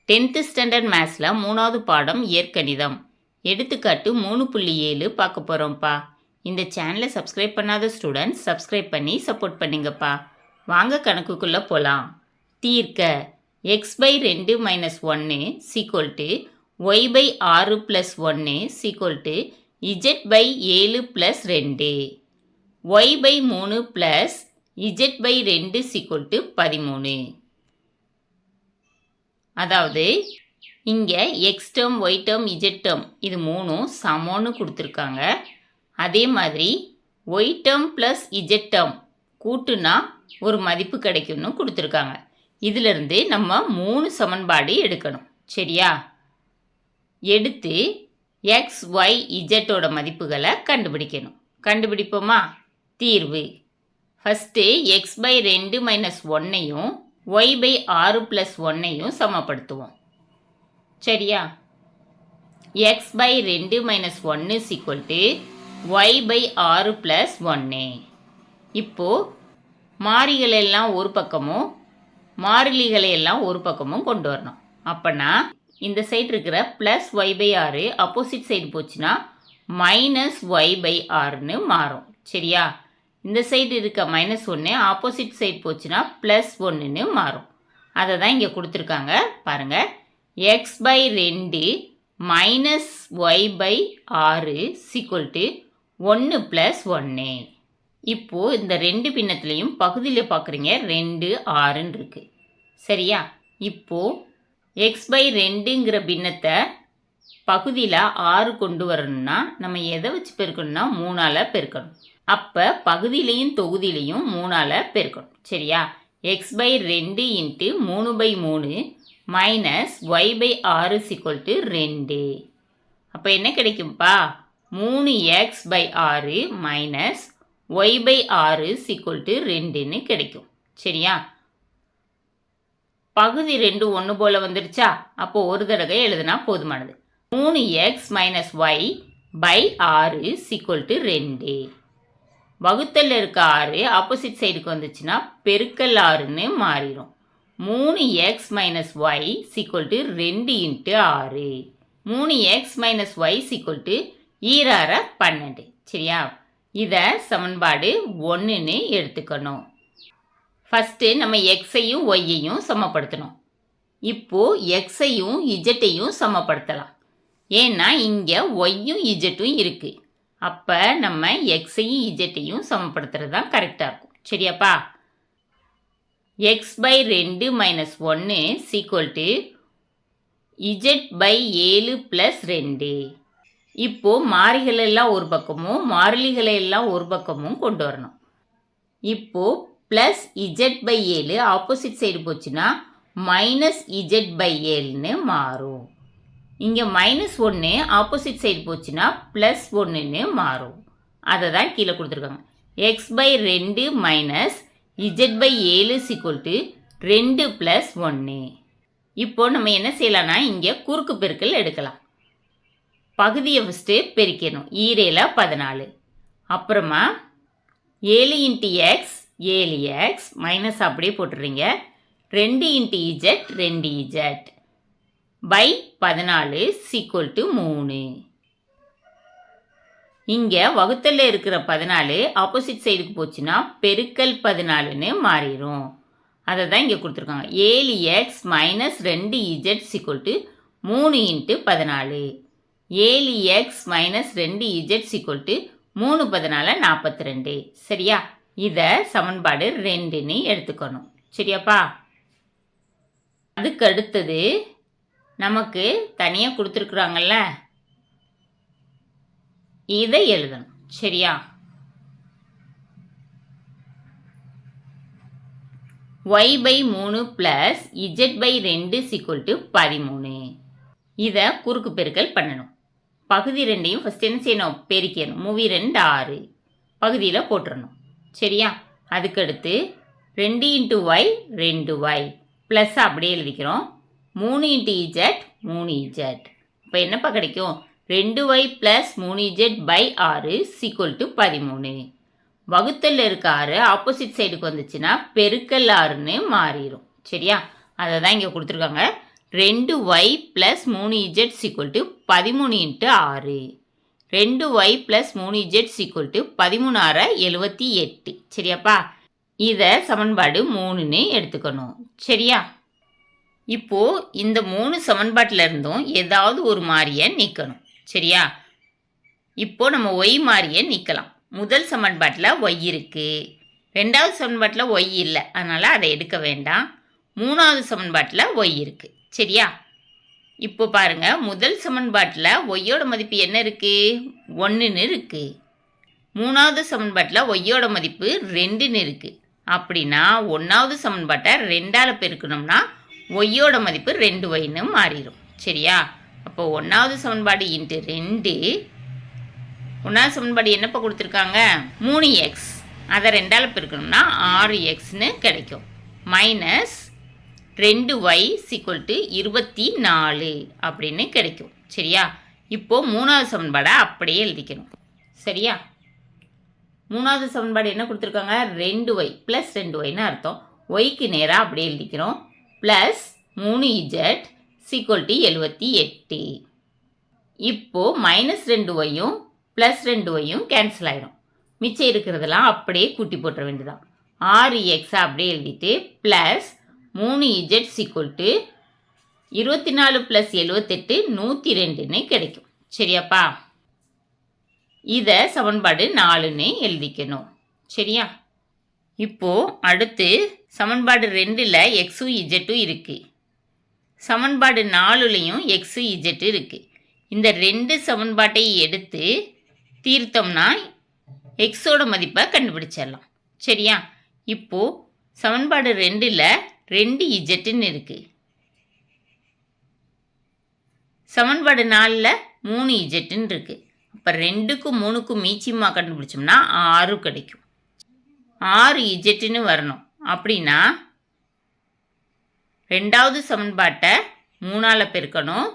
10th standard மேத்ஸில் 3வது பாடம் இயற்கணிதம் எடுத்துக்காட்டு 3.7 பார்க்க போகிறோம்ப்பா. இந்த சேனலை சப்ஸ்கிரைப் பண்ணாத ஸ்டூடெண்ட்ஸ் சப்ஸ்கிரைப் பண்ணி சப்போர்ட் பண்ணுங்கப்பா. வாங்க கணக்குக்குள்ளே போகலாம். தீர்க்க x/2 - 1 = y/6 + 1 = z/7 + 2 y/3 + z/2 = 13. அதாவது இங்கே x term, y term, z term இது மூணும் சமம்னு கொடுத்துருக்காங்க. அதே மாதிரி y term plus z term கூட்டுனா ஒரு மதிப்பு கிடைக்கும்னு கொடுத்துருக்காங்க. இதிலிருந்து நம்ம 3 சமன்பாடு எடுக்கணும். சரியா? எடுத்து எக்ஸ், ஒய், இஜெட்டோட மதிப்புகளை கண்டுபிடிக்கணும். கண்டுபிடிப்போமா? தீர்வு ஃபஸ்ட்டு x/2 - 1ஐயும் y/6 + 1ஐயும் சமப்படுத்துவோம். சரியா? x/2 - 1 = y/6 + 1. இப்போது மாறிகளெல்லாம் ஒரு பக்கமும் மாறிலிகளையெல்லாம் ஒரு பக்கமும் கொண்டு வரணும். அப்போனா இந்த சைடு இருக்கிற ப்ளஸ் y/6 அப்போசிட் சைடு போச்சுன்னா -y/6ன்னு மாறும். சரியா? இந்த சைடு இருக்க -1 ஆப்போசிட் சைடு போச்சுன்னா +1ன்னு மாறும். அதை தான் இங்கே கொடுத்துருக்காங்க பாருங்கள். x/2 - y/6 = 1 + 1. இப்போது இந்த ரெண்டு பின்னத்துலேயும் பகுதியில் பார்க்குறீங்க 2, 6ன்னு இருக்குது. சரியா? இப்போது x/2ங்கிற பின்னத்தை பகுதியில் 6 கொண்டு வரணும்னா நம்ம எதை வச்சு பெருக்கணும்னா 3ஆல் பெருக்கணும். அப்போ பகுதியிலையும் தொகுதியிலையும் 3ஆல் பெருக்கணும். சரியா? x/2 × 3/3 - y/6 = 2. அப்போ என்ன கிடைக்கும்ப்பா? 3x/6 - y/6 = 2ன்னு கிடைக்கும். சரியா? பகுதி 2 ஒன்று போல் வந்துருச்சா? அப்போ ஒரு தடவை எழுதுனா போதுமானது. 3x - y/6 = 2. வகுத்தல் இருக்க 6 ஆப்போசிட் சைடுக்கு வந்துச்சுன்னா பெருக்கல் 6ன்னு மாறிடும். 3x - y = 2 × 6. 3x - y = 12. சரியா? இதை சமன்பாடு 1ன்னு எடுத்துக்கணும். ஃபஸ்ட்டு நம்ம எக்ஸையும் ஒய்யையும் சமப்படுத்தணும். இப்போது எக்ஸையும் இஜெட்டையும் சமப்படுத்தலாம். ஏன்னா இங்கே ஒய்யும் இஜெட்டும் இருக்குது. அப்போ நம்ம எக்ஸையும் இஜெட்டையும் சமப்படுத்துறது தான் கரெக்டாக இருக்கும். சரியாப்பா? x/2 - 1 = z/7 + 2. இப்போது மாறிகளெல்லாம் ஒரு பக்கமும் மாறிலிகளையெல்லாம் ஒரு பக்கமும் கொண்டு வரணும். இப்போது ப்ளஸ் z/7 ஆப்போசிட் சைடு போச்சுன்னா -z/7ன்னு மாறும். இங்கே -1 ஆப்போசிட் சைடு போச்சுன்னா +1ன்னு மாறும். அதை தான் கீழே கொடுத்துருக்காங்க. x/2 - z/7 = 2 + 1. இப்போ நம்ம என்ன செய்யலாம்னா இங்கே குறுக்கு பெருக்கல் எடுக்கலாம். பகுதியை ஃபஸ்ட்டு பெருக்கணும். 7 = 14. அப்புறமா 7 × x 7x மைனஸ் அப்படியே போட்டுடுறீங்க. 2 × z 2z /14 = 3. இங்கே வகுத்தலில் இருக்கிற 14 ஆப்போசிட் சைடுக்கு போச்சுன்னா பெருக்கல் 14ன்னு மாறிடும். அதை தான் இங்கே கொடுத்துருக்காங்க. 7x - 2z = 3 × 14. 7x - 2z = 3 × 14 = 42. சரியா? இதை சமன்பாடு 2ன்னு எடுத்துக்கணும். சரியாப்பா? அதுக்கு அடுத்தது நமக்கு தனியாக கொடுத்துருக்குறாங்கல்ல, இதை எழுதணும். சரியா? y/3 + z/2 = 13. இதை குறுக்கு பெருக்கல் பண்ணணும். பகுதி 2ஐயும் ஃபஸ்ட் என்ன செய்யணும்? பெருக்கணும். 3 2 6 பகுதியில் போட்டுடணும். சரியா? அதுக்கடுத்து 2 × y 2y ப்ளஸ் அப்படியே எழுதிக்கிறோம். 3 × z 3z. இப்போ என்னப்பா கிடைக்கும்? 2y + 3z/6 = 13. வகுத்தல் இருக்க 6 ஆப்போசிட் சைடுக்கு வந்துச்சுன்னா பெருக்கல் 6ன்னு மாறிடும். சரியா? அதை தான் இங்கே கொடுத்துருக்காங்க. 2y plus 3z equal to 13 into 6. 2y plus 3z equal to 13 78. சரியாப்பா? இதை சமன்பாடு 3ன்னு எடுத்துக்கணும். சரியா? இப்போ இந்த 3 சமன்பாட்டில் இருந்தும் ஏதாவது ஒரு மாறியை நீக்கணும். சரியா? இப்போ நம்ம ஒய் மாறியை நீக்கலாம். முதல் சமன்பாட்டில் ஒய் இருக்கு, ரெண்டாவது சமன்பாட்டில் ஒய் இல்லை, அதனால் அதை எடுக்க வேண்டாம். மூணாவது சமன்பாட்டில் ஒய் இருக்கு. சரியா? இப்போ பாருங்க, முதல் சமன்பாட்டில் ஒய்யோட மதிப்பு என்ன இருக்கு? 1ன்னு இருக்கு. மூணாவது சமன்பாட்டில் ஒய்யோட மதிப்பு 2ன்னு இருக்கு. அப்படின்னா ஒன்றாவது சமன்பாட்டை 2ஆல் பெருக்கணும்னா ஒய்யோட மதிப்பு 2yன்னு மாறிடும். சரியா? அப்போ ஒன்றாவது சமன்பாடு இன்ட்டு 2, ஒன்றாவது சமன்பாடு என்னப்போ கொடுத்துருக்காங்க? 3x, அதை 2ஆல் பெருக்கணும்னா 6xன்னு கிடைக்கும். மைனஸ் 2y ஈக்குவல் டு 24 அப்படின்னு கிடைக்கும். சரியா? இப்போ மூணாவது சமன்பாடை அப்படியே எழுதிக்கணும். சரியா? மூணாவது சமன்பாடு என்ன கொடுத்துருக்காங்க? 2y ப்ளஸ் 2yன்னு அர்த்தம். ஒய்க்கு நேராக அப்படியே எழுதிக்கிறோம். Plus 3z equal to 78. இப்போ மைனஸ் 2yயும் ப்ளஸ் 2yயும் கேன்சல் ஆகிடும். மிச்சம் இருக்கிறதெல்லாம் அப்படியே கூட்டி போட்டுற வேண்டியதான். 6x அப்படியே எழுதிட்டு plus 3z equal to 24 plus 78 102ன்னு கிடைக்கும். சரியாப்பா? இதை சமன்பாடு 4ன்னு எழுதிக்கணும். சரியா? இப்போ அடுத்து சமன்பாடு 2ல் எக்ஸும் இஜெட்டும் இருக்கு, சமன்பாடு 4லையும் எக்ஸு இஜெட்டு இருக்கு. இந்த 2 சமன்பாட்டை எடுத்து தீர்த்தோம்னா எக்ஸோட மதிப்பை கண்டுபிடிச்சிடலாம். சரியா? இப்போ சமன்பாடு 2ல் 2 இஜெட்டுன்னு இருக்கு, சமன்பாடு 4ல் 3 இஜெட்டுன்னு இருக்கு. அப்போ 2க்கும் 3க்கும் மீச்சியமாக கண்டுபிடிச்சோம்னா 6 கிடைக்கும். 6 இஜெட்டுன்னு வரணும். அப்படின்னா ரெண்டாவது சமன்பாட்டை 3ஆல் பெருக்கணும்,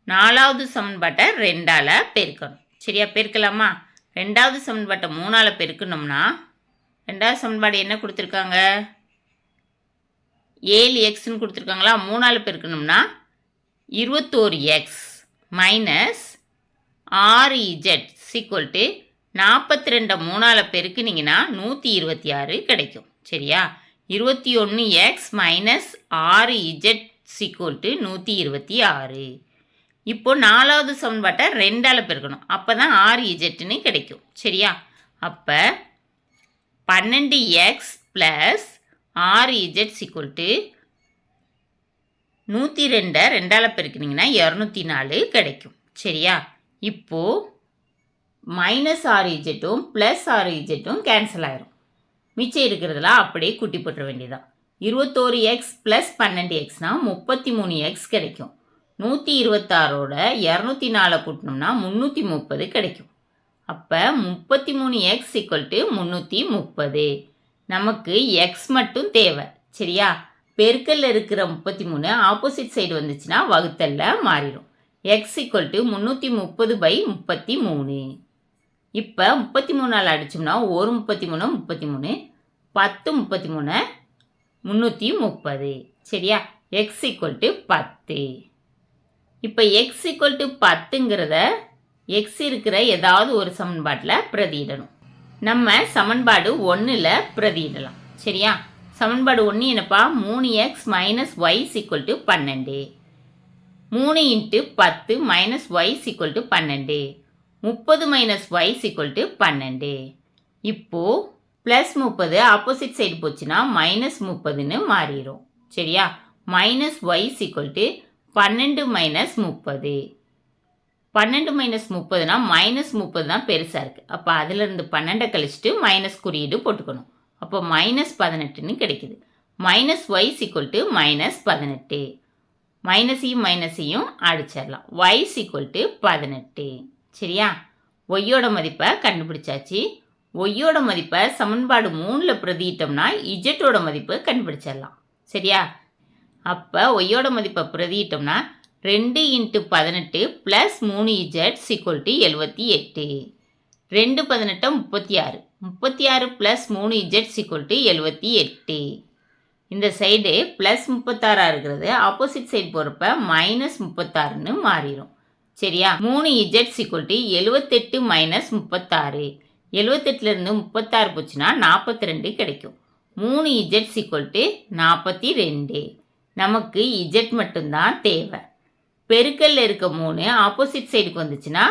நாலாவது சமன்பாட்டை 2ஆல் பெருக்கணும். சரியா? பெருக்கலாமா? ரெண்டாவது சமன்பாட்டை 3ஆல் பெருக்கணும்னா ரெண்டாவது சமன்பாடு என்ன கொடுத்துருக்காங்க? 7xன்னு கொடுத்துருக்காங்களா? 3ஆல் பெருக்கணும்னா 21x minus 6z equal to 42 3ஆல் பெருக்குனீங்கன்னா 126 கிடைக்கும். சரியா? 21x minus 6z equal to 126. இப்போ நாலாவது சமன்பாட்டை 2ஆல் பெருக்கணும், அப்போ தான் 6zன்னு கிடைக்கும். சரியா? அப்போ 12x plus 6z equal to 102 2ஆல் பெருக்கினீங்கன்னா 204 கிடைக்கும். சரியா? இப்போது மைனஸ் 6zட்டும் ப்ளஸ் 6zட்டும் கேன்சல் ஆயிரும். மிச்சம் இருக்கிறதுலாம் அப்படியே கூட்டி போட்டுற வேண்டியதான். 21x ப்ளஸ் 12xனா 33x கிடைக்கும். 126ஓட 204 கூட்டினோம்னா 330 கிடைக்கும். அப்போ 33x ஈக்குவல் டு 330. நமக்கு x மட்டும் தேவை. சரியா? பெருக்கல்ல இருக்கிற 33 ஆப்போசிட் சைடு வந்துச்சுன்னா வகுத்தல்ல மாறிடும். x equal to 330/33. இப்போ 33ஆல் அடிச்சோம்னா 1 33 33, 10 33 330. சரியா? x equal to 10. இப்போ x ஈக்குவல் டு 10ங்கிறத x இருக்கிற ஏதாவது ஒரு சமன்பாட்டில் பிரதியிடணும். நம்ம சமன்பாடு 1ல் பிரதியிடலாம். சரியா? சமன்பாடு 1 என்னப்பா? 3x minus y equal to 12. 3 into 10 minus y equal to 12. 30 minus y equal to 12. இப்போது ப்ளஸ் 30 ஆப்போசிட் சைடு போச்சுன்னா மைனஸ் 30ன்னு மாறிடும். சரியா? Minus y equal to 12 minus 30. 12 minus 30னா மைனஸ் 30 தான் பெருசாக இருக்குது. அப்போ அதிலிருந்து 12 கழிச்சிட்டு மைனஸ் குறியீடு போட்டுக்கணும். அப்போ மைனஸ் 18ன்னு கிடைக்குது. Minus y equal to minus 18. மைனஸையும் மைனஸையும் அடிச்சிடலாம். y equal to 18. சரியா? ஒய்யோட மதிப்பை கண்டுபிடிச்சாச்சு. ஒய்யோட மதிப்பை சமன்பாடு 3ல் பிரதியிட்டோம்னா இஜெட்டோட மதிப்பு கண்டுபிடிச்சிடலாம். சரியா? அப்போ ஒய்யோட மதிப்பை பிரதியிட்டோம்னா 2 into 18 plus 3z equal to 78. 2 18 36, 36 plus 3z equal to 78. இந்த சைடு ப்ளஸ் 36 இருக்கிறது ஆப்போசிட் சைடு போகிறப்ப மைனஸ் 36ன்னு மாறிடும். சரியா? 3z = 78 minus 36. 78லேருந்து 36 போச்சுன்னா 42 கிடைக்கும். 3z = 42. நமக்கு z மட்டும்தான் தேவை. பெருக்கல்ல இருக்க 3 ஆப்போசிட் சைடுக்கு வந்துச்சுன்னா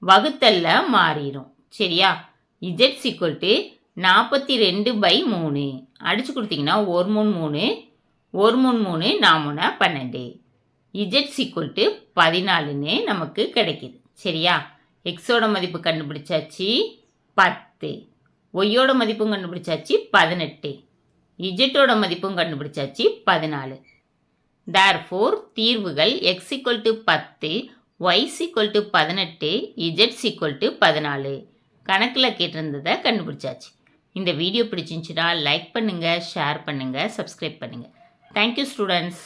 வகுத்தல்ல மாறிடும். சரியா? z = 42/3. அடிச்சு கொடுத்தீங்கன்னா 1 3 3 1 3 3 4 12. z = 14ன்னு நமக்கு கிடைக்குது. சரியா? எக்ஸோட மதிப்பு கண்டுபிடிச்சாச்சு 10, ஒய்யோட மதிப்பும் கண்டுபிடிச்சாச்சு 18, இஜெட்டோட மதிப்பும் கண்டுபிடிச்சாச்சு 14. therefore தீர்வுகள் x = 10, y = 18, z = 14. கணக்கில் கேட்டிருந்ததை கண்டுபிடிச்சாச்சு. இந்த வீடியோ பிடிச்சிருந்துச்சுன்னா லைக் பண்ணுங்கள், ஷேர் பண்ணுங்கள், சப்ஸ்கிரைப் பண்ணுங்கள். Thank you students.